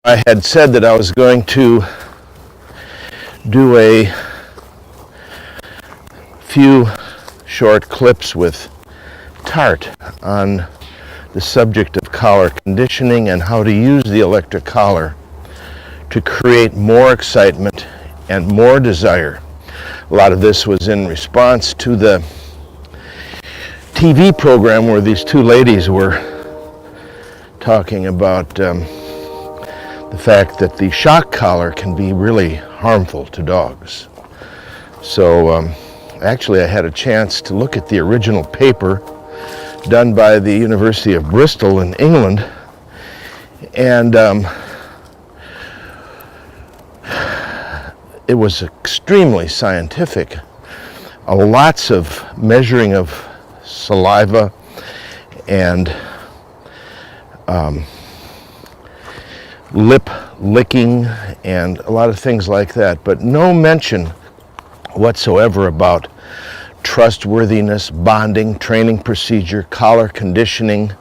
I had said that I was going to do a few short clips with Tart on the subject of collar conditioning and how to use the electric collar to create more excitement and more desire. A lot of this was in response to the TV program where these two ladies were talking about the fact that the shock collar can be really harmful to dogs. So actually I had a chance to look at the original paper done by the University of Bristol in England, and it was extremely scientific. Lots of measuring of saliva and lip licking and a lot of things like that, but no mention whatsoever about trustworthiness, bonding, training procedure, collar conditioning,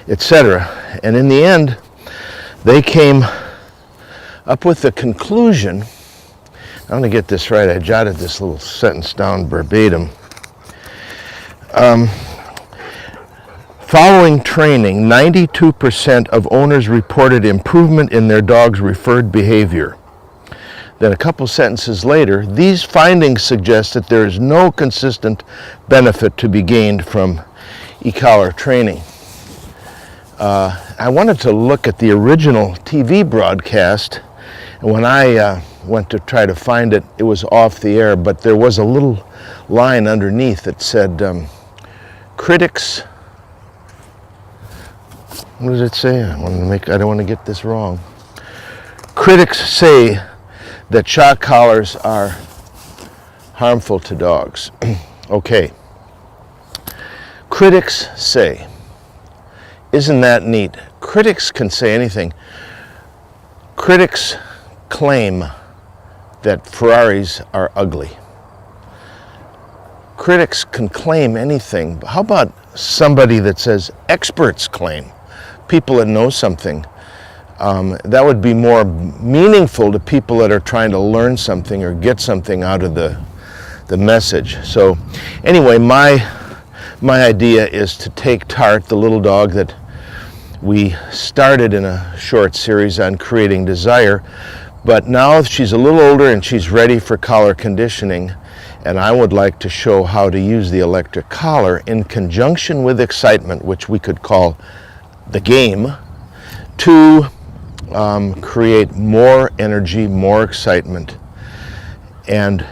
etc. And in the end, they came up with the conclusion, I'm going to get this right, I jotted this little sentence down verbatim. Following training, 92% of owners reported improvement in their dog's referred behavior. Then a couple sentences later, these findings suggest that there is no consistent benefit to be gained from e-collar training. I wanted to look at the original TV broadcast, and when I went to try to find it, it was off the air, but there was a little line underneath that said, critics, what does it say? I don't want to get this wrong. Critics say that shock collars are harmful to dogs. Okay. Critics say. Isn't that neat? Critics can say anything. Critics claim that Ferraris are ugly. Critics can claim anything. How about somebody that says experts claim? People that know something. That would be more meaningful to people that are trying to learn something or get something out of the message. So anyway, my idea is to take Tart, the little dog that we started in a short series on creating desire, but now she's a little older and she's ready for collar conditioning, and I would like to show how to use the electric collar in conjunction with excitement, which we could call the game, to create more energy, more excitement, and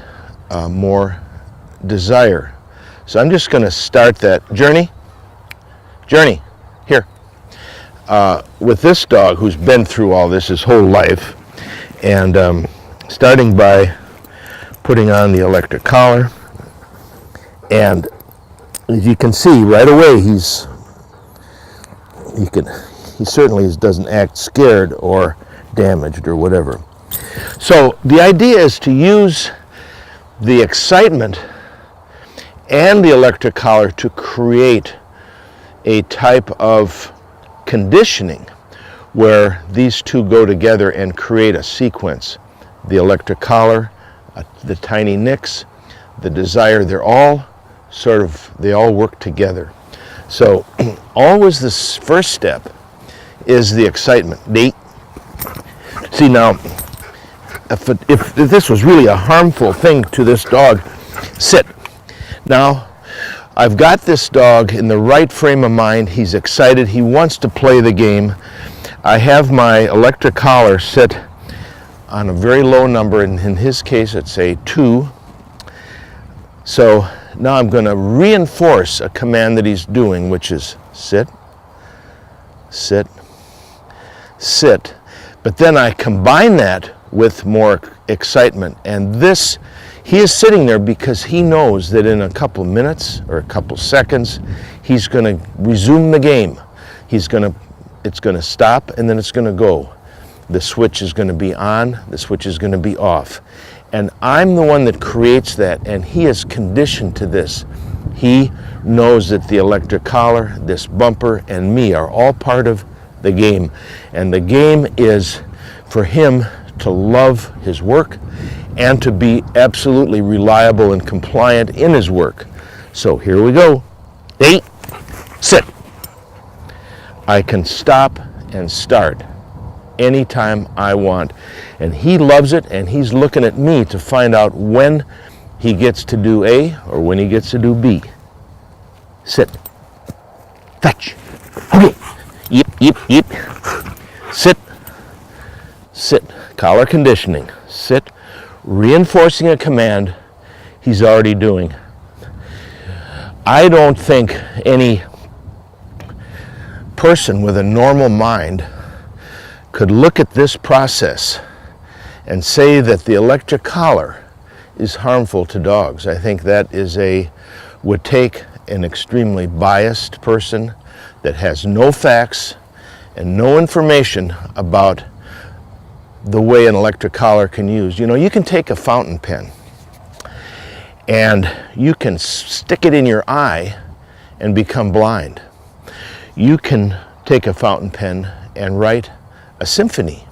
more desire. So I'm just going to start that journey, here, with this dog who's been through all this his whole life, and starting by putting on the electric collar. And as you can see right away, he certainly doesn't act scared or damaged or whatever. So the idea is to use the excitement and the electric collar to create a type of conditioning where these two go together and create a sequence. The electric collar, the tiny nicks, the desire, they all work together. So always this first step is the excitement. See, now, if this was really a harmful thing to this dog, sit. Now, I've got this dog in the right frame of mind. He's excited. He wants to play the game. I have my electric collar set on a very low number. In his case, it's a 2. So now I'm going to reinforce a command that he's doing, which is sit, sit, sit. But then I combine that with more excitement. And this, he is sitting there because he knows that in a couple minutes or a couple seconds, he's going to resume the game. It's going to stop, and then it's going to go. The switch is going to be on, the switch is going to be off. And I'm the one that creates that, and he is conditioned to this. He knows that the electric collar, this bumper, and me are all part of the game. And the game is for him to love his work and to be absolutely reliable and compliant in his work. So here we go. 8, sit. I can stop and start anytime I want. And he loves it, and he's looking at me to find out when he gets to do A or when he gets to do B. Sit. Fetch. Okay. Yip, yip, yip. Sit. Sit. Collar conditioning. Sit. Reinforcing a command he's already doing. I don't think any person with a normal mind could look at this process and say that the electric collar is harmful to dogs. I think that would take an extremely biased person that has no facts and no information about the way an electric collar can use. You know, you can take a fountain pen and you can stick it in your eye and become blind. You can take a fountain pen and write a symphony.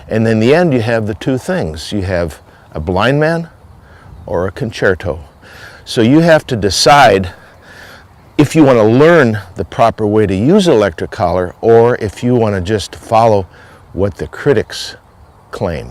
And in the end, you have the two things. You have a blind man or a concerto. So you have to decide if you want to learn the proper way to use an electric collar or if you want to just follow what the critics claim.